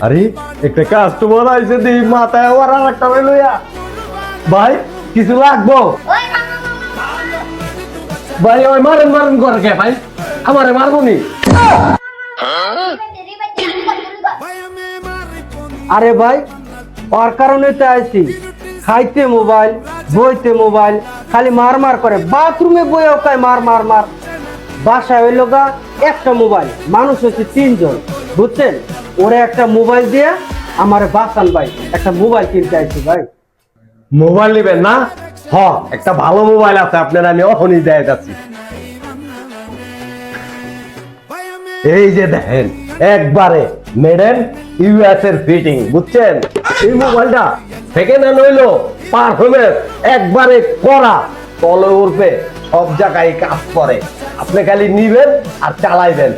আরে একটা কাস্টমার আইছে দি মাথায় আর একটা লইয়া ভাই কিছু লাগবো ভাই ওই মারেন মারেন করে কে ভাই আমারে মারবো নি আরে ভাই ওর কারণে তো আইছি খাইতে মোবাইল বইতে মোবাইল খালি মার মার করে বাথরুমে বইও কায় মার মার মার বাসায় হইলো গা একটা মোবাইল মানুষ হচ্ছে 3 জন বুঝছেন ওরে একটা মোবাইল দিয়ে আমারে বাঁচান ভাই একটা মোবাইল কিনতে আইছি ভাই মোবাইল নেবেন না হ একটা ভালো মোবাইল আছে আপনার আমি অখনই দেয় যাচ্ছি এই যে দেখেন একবারে মেডেন ইউএস এর ফিটিং বুঝছেন এই মোবাইলটা সেকেন্ড হ্যান্ড হইলো পারফরমেন্স একবারে করা তলে উঠবে সব জায়গায় কাজ করে আপনি খালি নিবেন আর চালাইবেন